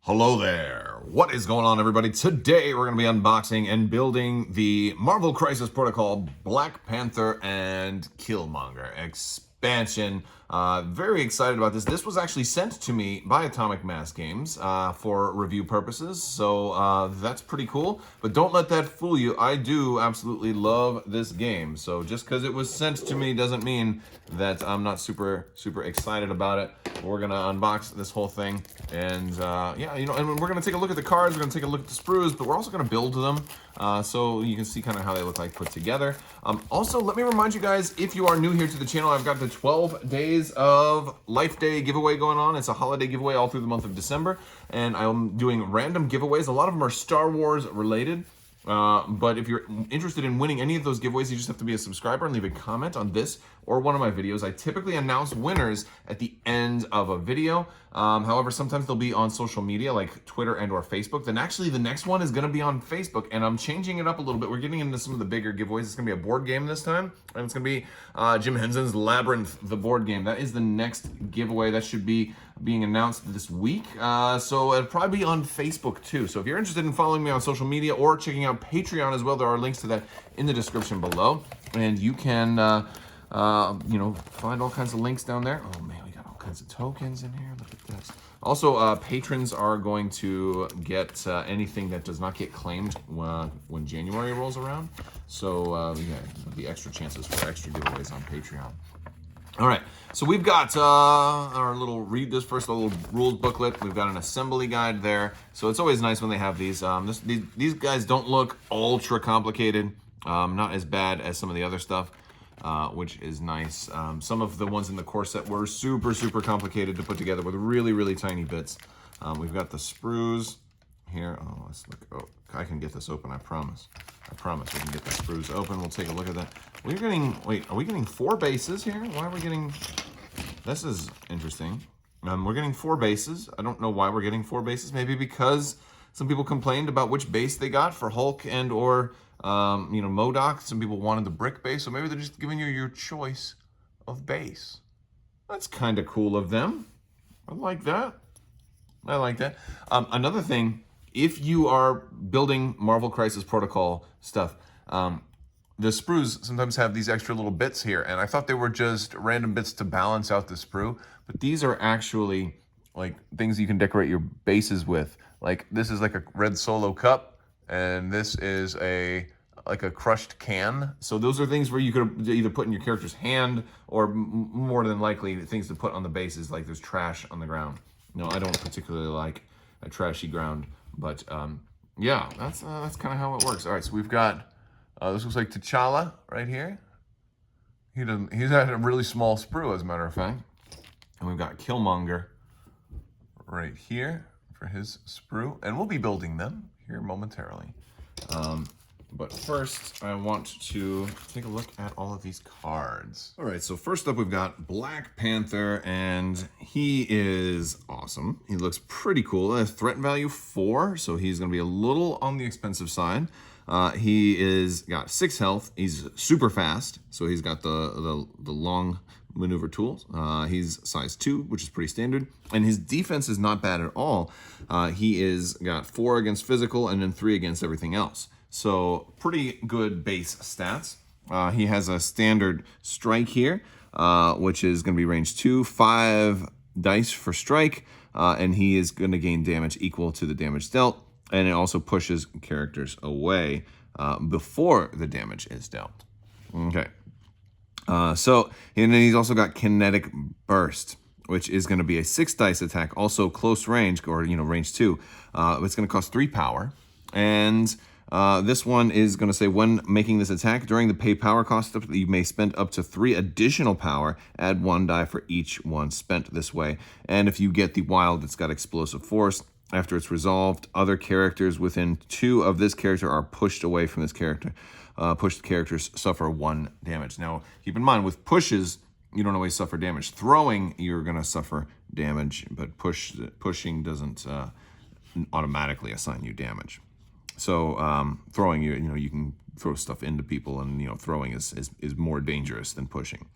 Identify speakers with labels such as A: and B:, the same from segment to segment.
A: Hello there. What is going on, everybody? Today we're going to be unboxing and building the Marvel Crisis Protocol Black Panther and Killmonger expansion. Very excited about this. This was actually sent to me by Atomic Mass Games for review purposes, so that's pretty cool. But don't let that fool you. I do absolutely love this game. So just because it was sent to me doesn't mean that I'm not super excited about it. We're gonna unbox this whole thing, and yeah, and we're gonna take a look at the cards. We're gonna take a look at the sprues, but we're also gonna build them so you can see kind of how they look like put together. Also, let me remind you guys, if you are new here to the channel, I've got the 12 days of Life Day giveaway going on. It's a holiday giveaway all through the month of December, and I'm doing random giveaways. A lot of them are Star Wars related. But if you're interested in winning any of those giveaways, you just have to be a subscriber and leave a comment on this or one of my videos. I typically announce winners at the end of a video. However, sometimes they'll be on social media like Twitter and or Facebook. Then actually the next one is going to be on Facebook, and I'm changing it up a little bit. We're getting into some of the bigger giveaways. It's going to be a board game this time, and it's going to be Jim Henson's Labyrinth, the board game. That is the next giveaway. That should be being announced this week. So it'll probably be on Facebook too. So if you're interested in following me on social media or checking out Patreon as well, there are links to that in the description below. And you can, find all kinds of links down there. Oh man, we got all kinds of tokens in here. Look at this. Also, patrons are going to get anything that does not get claimed when January rolls around. So yeah, there'll be extra chances for extra giveaways on Patreon. All right, so we've got our little, read this first, a little rules booklet. We've got an assembly guide there. So it's always nice when they have these. These guys don't look ultra complicated, not as bad as some of the other stuff, which is nice. Some of the ones in the core set were super complicated to put together with really tiny bits. We've got the sprues here. Oh, let's look. Oh, I can get this open, I promise. I promise we can get the sprues open. We'll take a look at that. We're getting, wait, are we getting 4 bases here? Why are we getting, this is interesting. We're getting 4 bases. I don't know why we're getting 4 bases. Maybe because some people complained about which base they got for Hulk and or, MODOK. Some people wanted the brick base, so maybe they're just giving you your choice of base. That's kind of cool of them. I like that. I like that. Another thing, if you are building Marvel Crisis Protocol stuff, the sprues sometimes have these extra little bits here, and I thought they were just random bits to balance out the sprue, but these are actually like things you can decorate your bases with. Like this is like a red Solo cup, and this is like a crushed can. So those are things where you could either put in your character's hand, or more than likely things to put on the bases, like there's trash on the ground. No, I don't particularly like a trashy ground, but yeah, that's kind of how it works. All right, so we've got this looks like T'Challa right here. He's at a really small sprue, as a matter of fact, and we've got Killmonger right here for his sprue, and we'll be building them here momentarily. But first, I want to take a look at all of these cards. All right, so first up, we've got Black Panther, and he is awesome. He looks pretty cool. Threat value 4, so he's going to be a little on the expensive side. He is got 6 health. He's super fast, so he's got the long maneuver tools. He's size 2, which is pretty standard, and his defense is not bad at all. He is got 4 against physical and then 3 against everything else. So pretty good base stats. He has a standard strike here, which is going to be range 2, 5 dice for strike, and he is going to gain damage equal to the damage dealt, and it also pushes characters away before the damage is dealt. Okay. And then he's also got kinetic burst, which is going to be a 6 dice attack, also close range, or range 2. It's going to cost 3 power, and this one is going to say, when making this attack, during the pay power cost, you may spend up to 3 additional power. Add 1 die for each one spent this way. And if you get the wild, it's got explosive force. After it's resolved, other characters within 2 of this character are pushed away from this character. Pushed characters suffer 1 damage. Now, keep in mind, with pushes, you don't always suffer damage. Throwing, you're going to suffer damage, but pushing doesn't automatically assign you damage. So throwing, you can throw stuff into people, and throwing is more dangerous than pushing.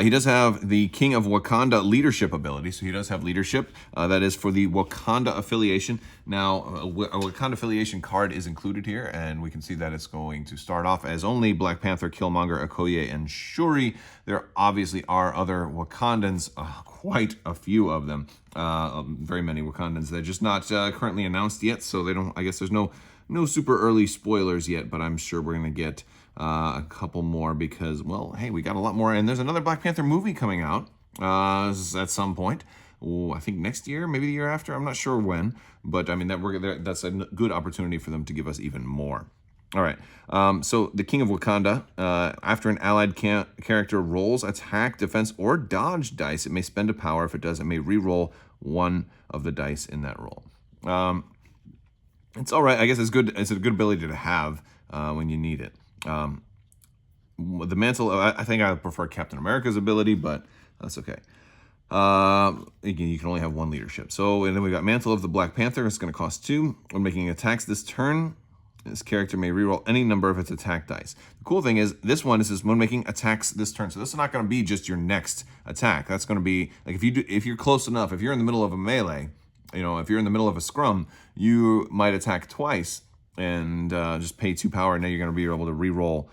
A: He does have the King of Wakanda leadership ability, so he does have leadership. That is for the Wakanda affiliation. Now, a Wakanda affiliation card is included here, and we can see that it's going to start off as only Black Panther, Killmonger, Okoye, and Shuri. There obviously are other Wakandans, quite a few of them, very many Wakandans. They're just not currently announced yet, so they don't. I guess there's no super early spoilers yet, but I'm sure we're gonna get a couple more because, well, hey, we got a lot more, and there's another Black Panther movie coming out at some point. I think next year, maybe the year after. I'm not sure when, but I mean that's a good opportunity for them to give us even more. All right. So the King of Wakanda, after an allied character rolls attack, defense, or dodge dice, it may spend a power. If it does, it may re-roll one of the dice in that roll. It's all right. I guess it's good. It's a good ability to have when you need it. The mantle, I think I prefer Captain America's ability, but that's okay. Again, you can only have one leadership. So, and then we got Mantle of the Black Panther. It's going to cost 2. When making attacks this turn, this character may reroll any number of its attack dice. The cool thing is, this one is when making attacks this turn. So this is not going to be just your next attack. That's going to be like if you're close enough, if you're in the middle of a melee, if you're in the middle of a scrum, you might attack twice and just pay 2 power, and now you're going to be able to reroll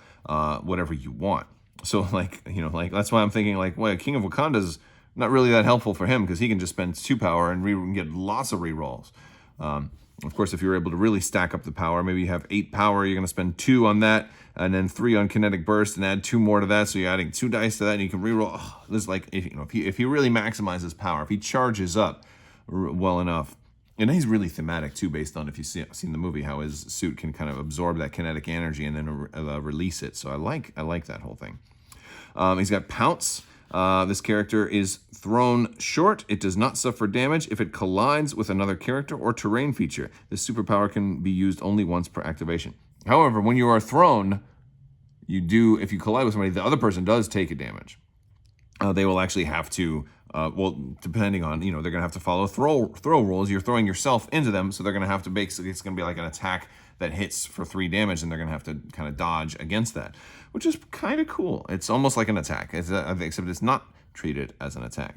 A: whatever you want. So like that's why I'm thinking well, King of Wakanda is not really that helpful for him because he can just spend 2 power and get lots of rerolls. Of course, if you're able to really stack up the power, maybe you have 8 power, you're going to spend 2 on that, and then 3 on kinetic burst, and add 2 more to that. So you're adding 2 dice to that, and you can reroll. This is like if he really maximizes power, if he charges up well enough. And he's really thematic too, based on if you've seen the movie, how his suit can kind of absorb that kinetic energy and then release it. So I like that whole thing. He's got Pounce. This character is thrown short. It does not suffer damage if it collides with another character or terrain feature. This superpower can be used only once per activation. However, when you are thrown, if you collide with somebody, the other person does take a damage. They will actually have to, depending on, they're going to have to follow throw rules. You're throwing yourself into them, so they're going to have to basically, it's going to be like an attack that hits for 3 damage, and they're going to have to kind of dodge against that, which is kind of cool. It's almost like an attack, except it's not treated as an attack.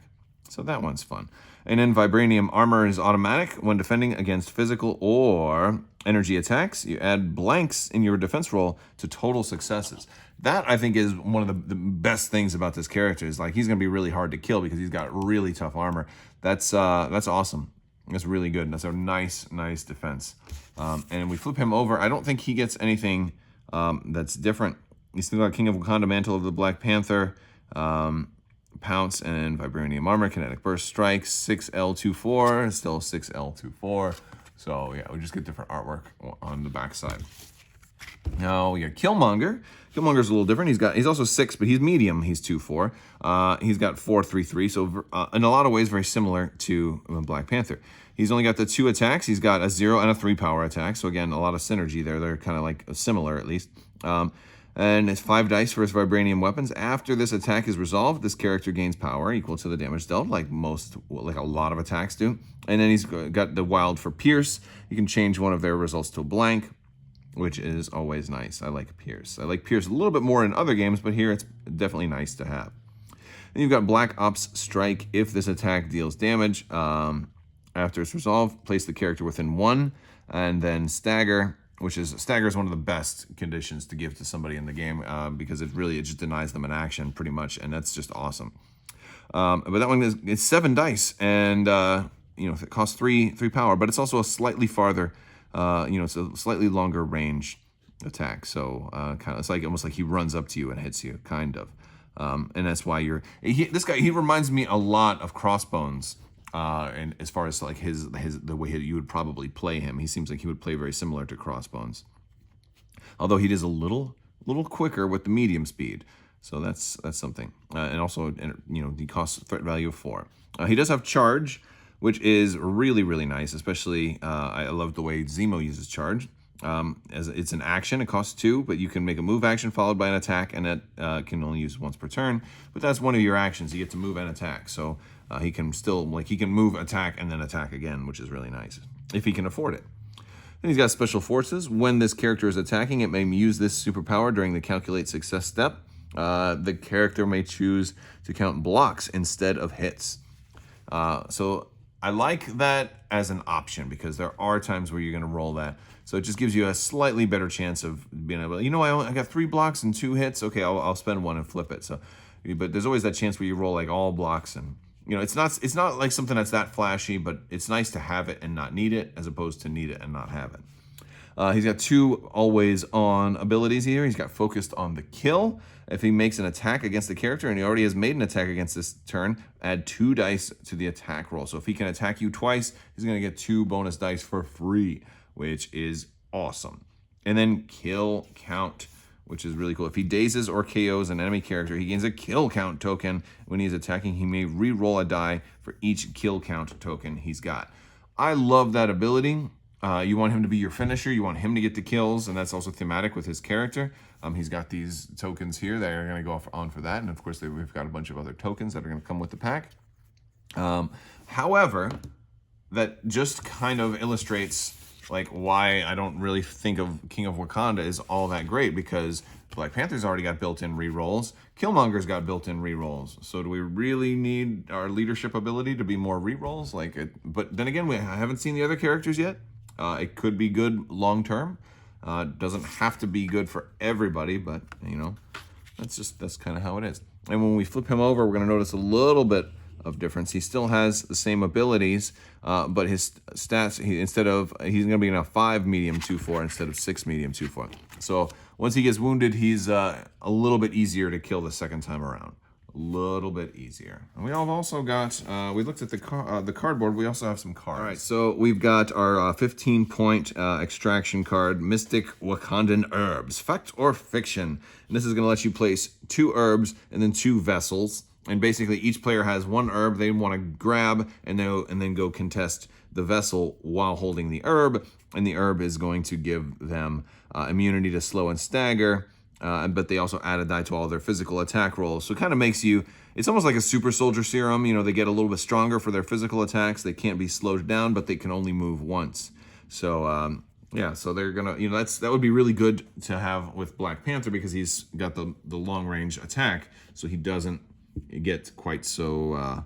A: So that one's fun. And then Vibranium Armor is automatic. When defending against physical or energy attacks, you add blanks in your defense roll to total successes. That, I think, is one of the best things about this character. Is he's going to be really hard to kill because he's got really tough armor. That's awesome. That's really good. That's a nice defense. And we flip him over. I don't think he gets anything that's different. He's still got King of Wakanda, Mantle of the Black Panther, Pounce, and Vibranium Armor, Kinetic Burst, Strike, 6L24, still 6L24. So yeah, we just get different artwork on the backside. Now we got Killmonger. Killmonger's a little different. He's also 6, but he's medium. He's 2/4. He's got 4/3/3. So in a lot of ways, very similar to Black Panther. He's only got the 2 attacks. He's got a 0 and a 3 power attack. So again, a lot of synergy there. They're kind of like similar at least. And it's 5 dice for his vibranium weapons. After this attack is resolved, this character gains power equal to the damage dealt, like a lot of attacks do. And then he's got the wild for Pierce. You can change one of their results to a blank, which is always nice. I like Pierce. I like Pierce a little bit more in other games, but here it's definitely nice to have. Then you've got Black Ops Strike. If this attack deals damage, after it's resolved, place the character within 1, and then Stagger. Stagger is one of the best conditions to give to somebody in the game because it just denies them an action pretty much, and that's just awesome. But that one it's 7 dice, and it costs 3 power, but it's also a slightly farther, it's a slightly longer range attack. So it's almost like he runs up to you and hits you, kind of, and that's why this guy. He reminds me a lot of Crossbones. And as far as like the way you would probably play him, he seems like he would play very similar to Crossbones. Although he is a little quicker with the medium speed, so that's something. And also, he costs a threat value of 4. He does have charge, which is really nice. Especially, I love the way Zemo uses charge. As it's an action, it costs 2, but you can make a move action followed by an attack, and that can only use once per turn. But that's one of your actions. You get to move and attack. So. He can move, attack, and then attack again, which is really nice, if he can afford it. Then he's got Special Forces. When this character is attacking, it may use this superpower during the Calculate Success step. the character may choose to count blocks instead of hits. So I like that as an option because there are times where you're going to roll that. So it just gives you a slightly better chance of being able to, I got 3 blocks and 2 hits. Okay, I'll spend 1 and flip it. So, but there's always that chance where you roll like all blocks, and it's not like something that's that flashy, but it's nice to have it and not need it as opposed to need it and not have it. He's got 2 always on abilities here. He's got focused on the kill. If he makes an attack against the character and he already has made an attack against this turn, add 2 dice to the attack roll. So if he can attack you twice, he's going to get 2 bonus dice for free, which is awesome. And then kill count, which is really cool. If he dazes or KOs an enemy character, he gains a kill count token. When he's attacking, he may re-roll a die for each kill count token he's got. I love that ability. You want him to be your finisher. You want him to get the kills, and that's also thematic with his character. He's got these tokens here that are going to go on for that, and of course we've got a bunch of other tokens that are going to come with the pack. However, that just kind of illustrates like why I don't really think of King of Wakanda is all that great, because Black Panther's already got built-in rerolls. Killmonger's got built-in rerolls. So do we really need our leadership ability to be more rerolls? But then again, I haven't seen the other characters yet. It could be good long-term. Doesn't have to be good for everybody, but that's kind of how it is. And when we flip him over, we're going to notice a little bit of difference. He still has the same abilities, but his stats, he's going to be in a 5 medium 2/4 instead of 6 medium 2/4. So once he gets wounded, he's a little bit easier to kill the second time around. A little bit easier. And we have also got, we looked at the cardboard, we also have some cards. All right, so we've got our 15-point extraction card, Mystic Wakandan Herbs, Fact or Fiction. And this is going to let you place 2 herbs and then 2 vessels. And basically each player has 1 herb they want to grab and then go contest the vessel while holding the herb. And the herb is going to give them immunity to slow and stagger. But they also add a die to all their physical attack rolls. So it kind of makes you, it's almost like a super soldier serum. They get a little bit stronger for their physical attacks. They can't be slowed down, but they can only move once. So, so they're going to, that would be really good to have with Black Panther because he's got the long range attack. So he doesn't get quite so,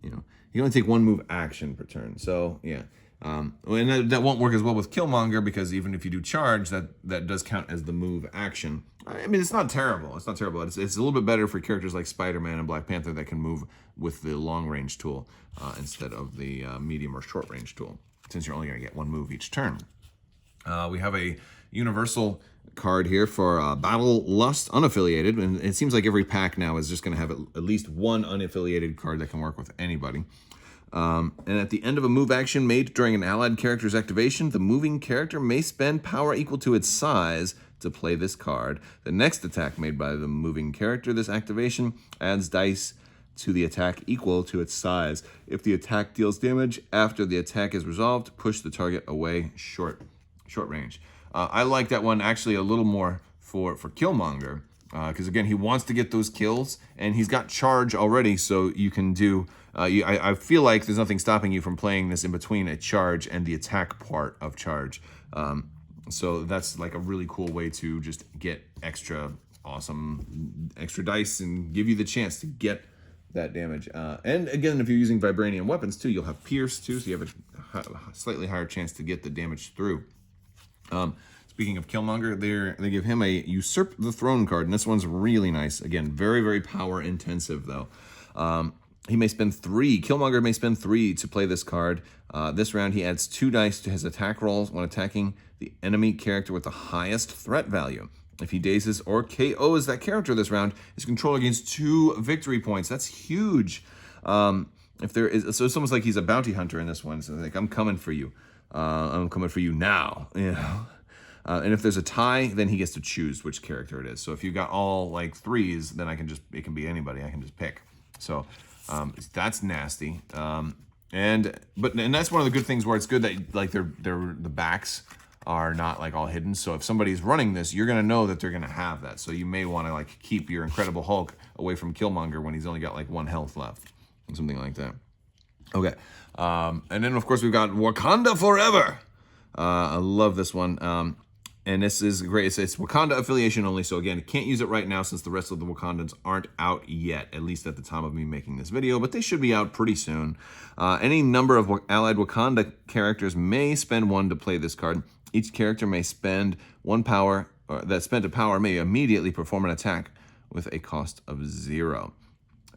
A: he can only take 1 move action per turn. So, yeah. And that won't work as well with Killmonger because even if you do charge, that does count as the move action. I mean, it's not terrible. It's not terrible. It's a little bit better for characters like Spider-Man and Black Panther that can move with the long-range tool instead of the medium or short-range tool, since you're only going to get 1 move each turn. We have a universal card here for Battle Lust Unaffiliated, and it seems like every pack now is just going to have at least 1 unaffiliated card that can work with anybody. And at the end of a move action made during an allied character's activation, the moving character may spend power equal to its size to play this card. The next attack made by the moving character, this activation, adds dice to the attack equal to its size. If the attack deals damage after the attack is resolved, push the target away short range. I like that one actually a little more for Killmonger. Because again, he wants to get those kills, and he's got charge already, so you can do. I feel like there's nothing stopping you from playing this in between a charge and the attack part of charge. So that's like a really cool way to just get extra dice and give you the chance to get that damage. And again, if you're using vibranium weapons too, you'll have pierce too, so you have a slightly higher chance to get the damage through. Speaking of Killmonger, they give him a Usurp the Throne card, and this one's really nice. Again, very, very power intensive, though. He may spend 3. Killmonger may spend 3 to play this card. This round, he adds 2 dice to his attack rolls when attacking the enemy character with the highest threat value. If he dazes or KOs that character this round, his controller gains 2 victory points. That's huge. So it's almost like he's a bounty hunter in this one. So like, I'm coming for you. I'm coming for you now. And if there's a tie, then he gets to choose which character it is. So if you got all like 3s, then it can be anybody. I can just pick. So that's nasty. And that's one of the good things where it's good that like the backs are not like all hidden. So if somebody's running this, you're gonna know that they're gonna have that. So you may want to like keep your Incredible Hulk away from Killmonger when he's only got like 1 health left, something like that. Okay. And then of course we've got Wakanda Forever. I love this one. And this is great. It's Wakanda affiliation only. So again, can't use it right now since the rest of the Wakandans aren't out yet, at least at the time of me making this video, but they should be out pretty soon. Any number of allied Wakanda characters may spend 1 to play this card. Each character may spend 1 power, or that spent a power may immediately perform an attack with a cost of 0.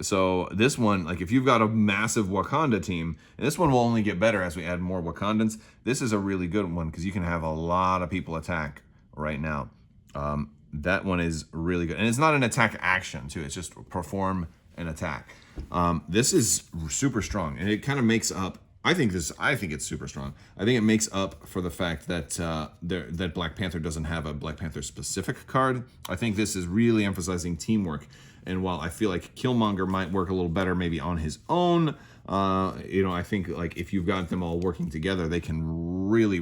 A: So this one, like if you've got a massive Wakanda team, and this one will only get better as we add more Wakandans, this is a really good one because you can have a lot of people attack right now. That one is really good. And it's not an attack action too, it's just perform an attack. This is super strong, and it kind of makes up, I think it's super strong. I think it makes up for the fact that that Black Panther doesn't have a Black Panther specific card. I think this is really emphasizing teamwork. And while I feel like Killmonger might work a little better maybe on his own, I think like if you've got them all working together, they can really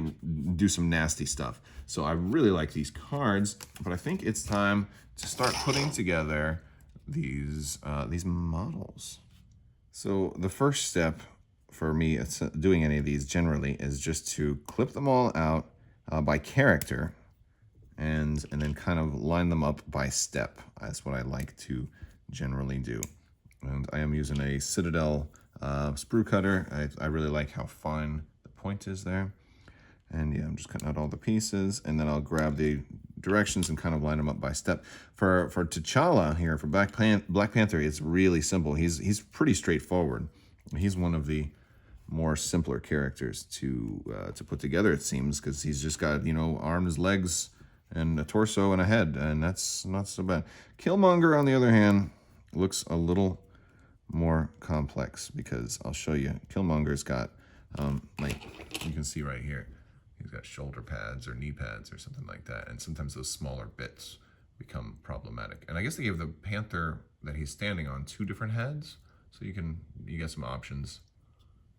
A: do some nasty stuff. So I really like these cards, but I think it's time to start putting together these models. So the first step for me doing any of these generally is just to clip them all out by character. And then kind of line them up by step. That's what I like to generally do. And I am using a Citadel sprue cutter. I really like how fine the point is there. And yeah, I'm just cutting out all the pieces, and then I'll grab the directions and kind of line them up by step. For T'Challa here, for Black Panther, it's really simple. He's pretty straightforward. He's one of the more simpler characters to put together, it seems, because he's just got, arms, legs, and a torso and a head, and that's not so bad. Killmonger, on the other hand, looks a little more complex because I'll show you. Killmonger's got, like you can see right here, he's got shoulder pads or knee pads or something like that, and sometimes those smaller bits become problematic. And I guess they gave the Panther that he's standing on 2 different heads, so you get some options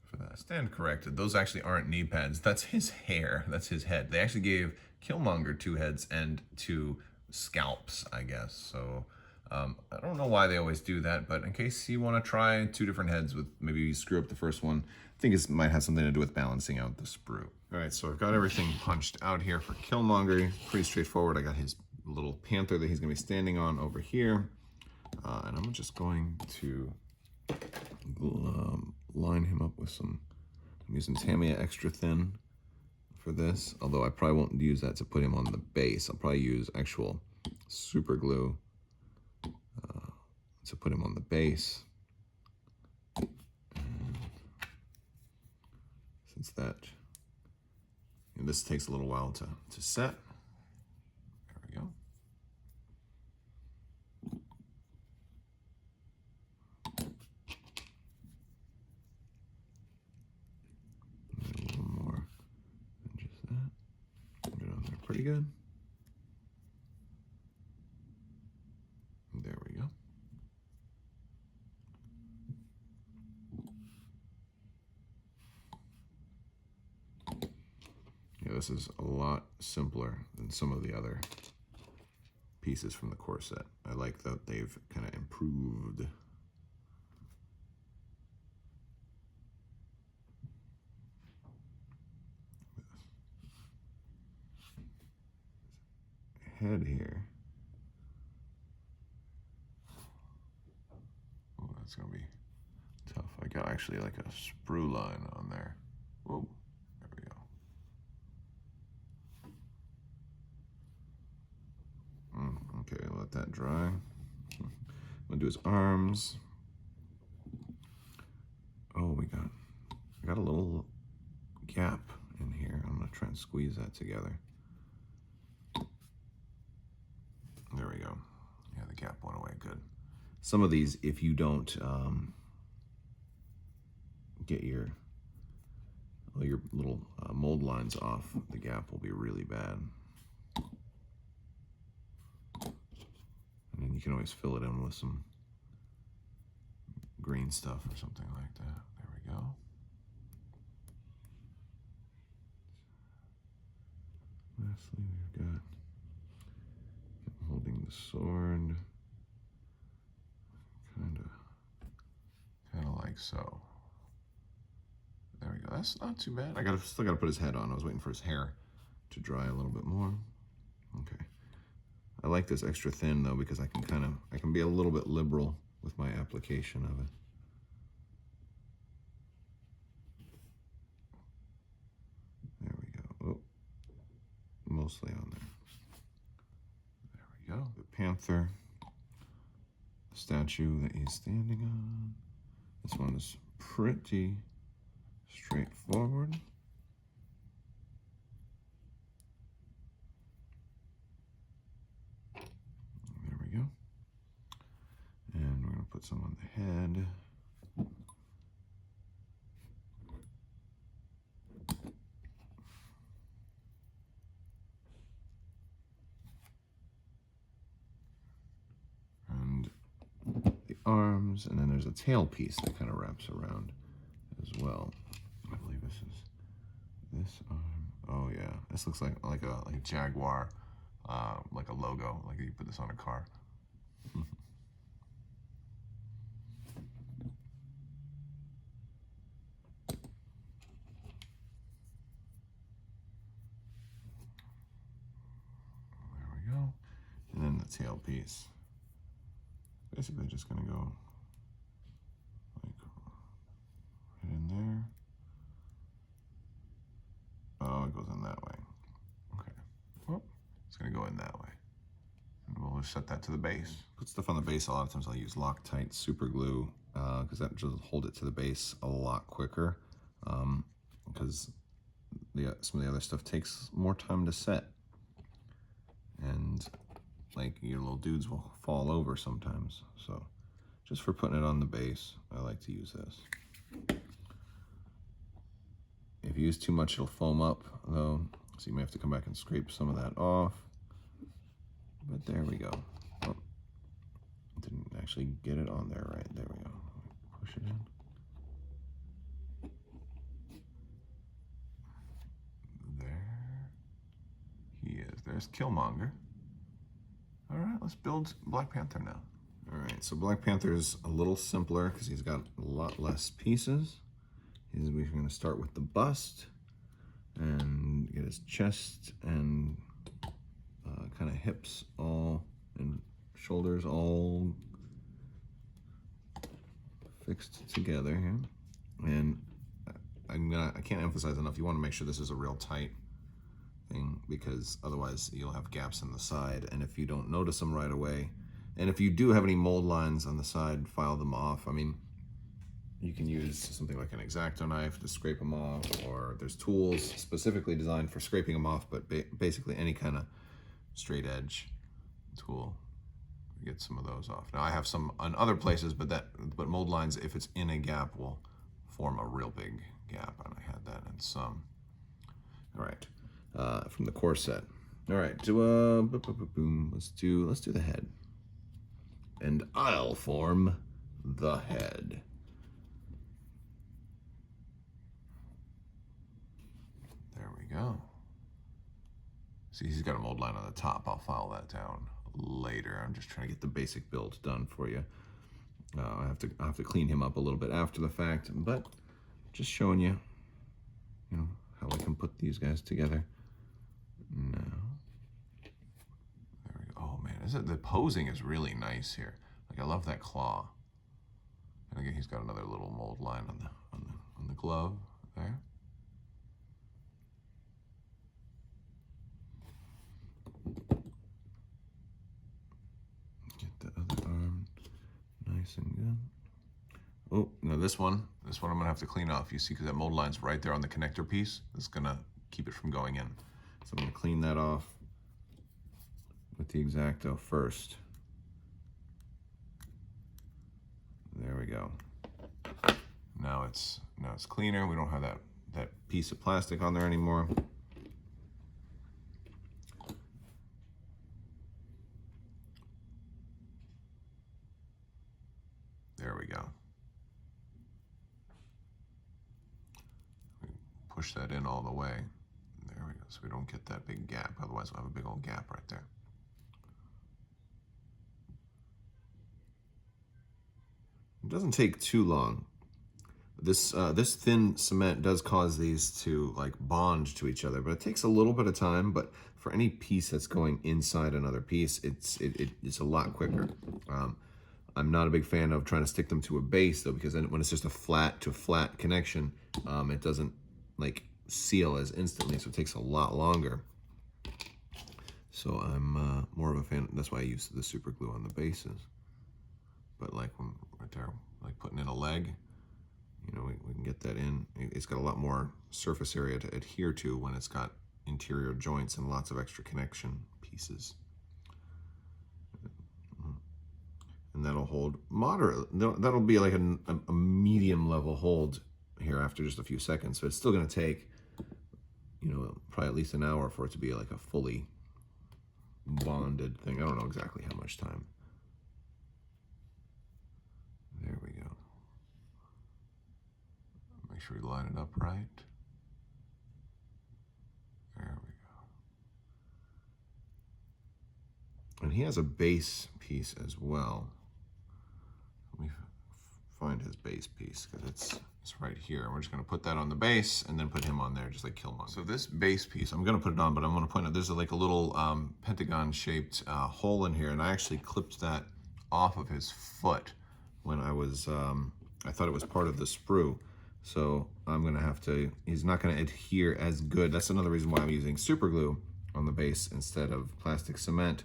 A: for that. Stand corrected. Those actually aren't knee pads. That's his hair. That's his head. They actually gave Killmonger 2 heads and 2 scalps, I guess. So I don't know why they always do that, but in case you want to try 2 different heads with maybe you screw up the first one, I think it might have something to do with balancing out the sprue. All right, so I've got everything punched out here for Killmonger. Pretty straightforward. I got his little panther that he's going to be standing on over here. And I'm just going to line him up with some, I'm using Tamiya Extra Thin for this, although I probably won't use that to put him on the base. I'll probably use actual super glue to put him on the base. And since this takes a little while to set, there we go. A little more than just that. Put it on there pretty good. There we go. Yeah, this is a lot simpler than some of the other pieces from the core set. I like that they've kind of improved. Head here. Oh, that's gonna be tough. I got actually like a sprue line on there. Whoa, there we go. Okay, let that dry. I'm gonna do his arms. Oh, I got a little gap in here. I'm gonna try and squeeze that together. There we go. Yeah, the gap went away, good. Some of these, if you don't get your little mold lines off, the gap will be really bad. And then you can always fill it in with some green stuff or something like that. There we go. Lastly, we've got holding the sword, kind of like so. There we go. That's not too bad. Still gotta put his head on. I was waiting for his hair to dry a little bit more. Okay. I like this extra thin though because I can be a little bit liberal with my application of it. There we go. Oh, mostly on there. There we go. The panther statue that he's standing on. This one is pretty straightforward. There we go. And we're going to put some on the head. And the arms, and then there's a tail piece that kind of wraps around as well. I believe this is this arm. Oh yeah, this looks like a Jaguar, like a logo, like you put this on a car. There we go. And then the tail piece. Basically just gonna go like right in there. Oh, it goes in that way. Okay. Well, it's gonna go in that way. And we'll just set that to the base. Put stuff on the base, a lot of times I'll use Loctite super glue because that just hold it to the base a lot quicker because some of the other stuff takes more time to set. And like your little dudes will fall over sometimes. So just for putting it on the base, I like to use this. If you use too much, it'll foam up though. So you may have to come back and scrape some of that off. But there we go. Oh, didn't actually get it on there right. There we go. Push it in. There he is. There's Killmonger. All right, let's build Black Panther now. All right, so Black Panther is a little simpler because he's got a lot less pieces. We're going to start with the bust and get his chest and kind of hips all and shoulders all fixed together here. And I can't emphasize enough, you want to make sure this is a real tight thing because otherwise you'll have gaps in the side, and if you don't notice them right away, and if you do have any mold lines on the side, file them off. I mean, you can use something like an X-Acto knife to scrape them off, or there's tools specifically designed for scraping them off, but basically any kind of straight edge tool, get some of those off. Now I have some on other places, but mold lines, if it's in a gap, will form a real big gap, and I had that in some. All right, from the core set. All right, let's do the head, and I'll form the head. There we go. See, he's got a mold line on the top. I'll file that down later. I'm just trying to get the basic build done for you. I have to clean him up a little bit after the fact, but just showing you, how I can put these guys together. Now, there we go. Oh man, the posing is really nice here. Like I love that claw. And again, he's got another little mold line on the glove there. Get the other arm nice and good. Oh, now this one I'm gonna have to clean off. You see, because that mold line's right there on the connector piece. It's gonna keep it from going in. So I'm gonna clean that off with the X-Acto first. There we go. Now it's cleaner. We don't have that piece of plastic on there anymore. There we go. Push that in all the way. There we go, so we don't get that big gap. Otherwise we'll have a big old gap right there. It doesn't take too long. This thin cement does cause these to like bond to each other, but it takes a little bit of time. But for any piece that's going inside another piece, it's a lot quicker. I'm not a big fan of trying to stick them to a base though, because then when it's just a flat to flat connection, it doesn't like seal as instantly, so it takes a lot longer. So I'm more of a fan. That's why I use the super glue on the bases. But like when right there, like putting in a leg, you know, we can get that in. It's got a lot more surface area to adhere to when it's got interior joints and lots of extra connection pieces. And that'll hold moderate. That'll be like a medium level hold here after just a few seconds. So it's still going to take, you know, probably at least an hour for it to be like a fully bonded thing. I don't know exactly how much time. There we go. Make sure we line it up right. There we go. And he has a base piece as well. Let me find his base piece because it's right here. We're just going to put that on the base and then put him on there just like Killmonger. So this base piece, I'm going to put it on, but I'm going to point out there's like a little pentagon-shaped hole in here, and I actually clipped that off of his foot when I was, I thought it was part of the sprue. So I'm going to have to, he's not going to adhere as good. That's another reason why I'm using super glue on the base instead of plastic cement,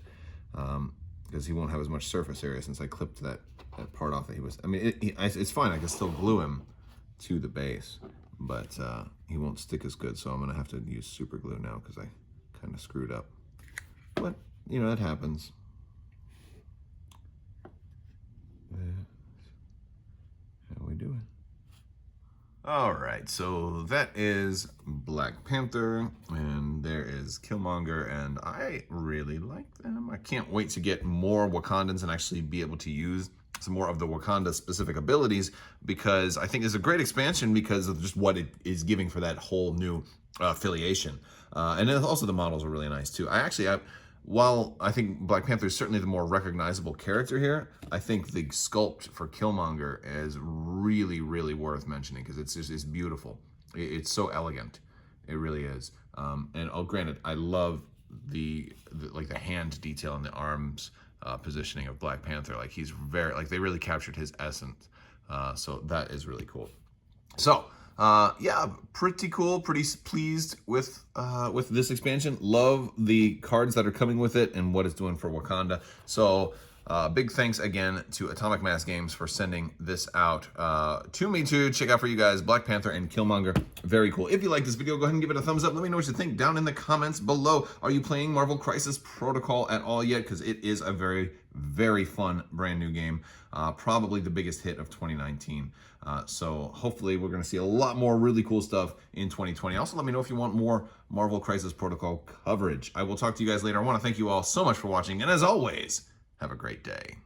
A: because he won't have as much surface area since I clipped that part off that he was, I mean, it's fine. I can still glue him to the base, but he won't stick as good. So I'm going to have to use super glue now because I kind of screwed up. But, you know, that happens. How we doing? All right, so that is Black Panther, and there is Killmonger, and I really like them. I can't wait to get more Wakandans and actually be able to use some more of the Wakanda specific abilities, because I think it's a great expansion because of just what it is giving for that whole new affiliation. And then also the models are really nice too. While I think Black Panther is certainly the more recognizable character here, I think the sculpt for Killmonger is really, really worth mentioning because it's beautiful. It's so elegant. It really is. And granted, I love the hand detail and the arms positioning of Black Panther. Like he's very, like they really captured his essence. So that is really cool. So yeah, pretty cool, pretty pleased with this expansion. Love the cards that are coming with it and what it's doing for Wakanda. So big thanks again to Atomic Mass Games for sending this out to me to check out for you guys. Black Panther and Killmonger, very cool. If you like this video, go ahead and give it a thumbs up. Let me know what you think down in the comments below. Are you playing Marvel Crisis Protocol at all yet? Because it is a very, very fun brand new game. Probably the biggest hit of 2019. So hopefully we're going to see a lot more really cool stuff in 2020. Also, let me know if you want more Marvel Crisis Protocol coverage. I will talk to you guys later. I want to thank you all so much for watching. And as always, have a great day.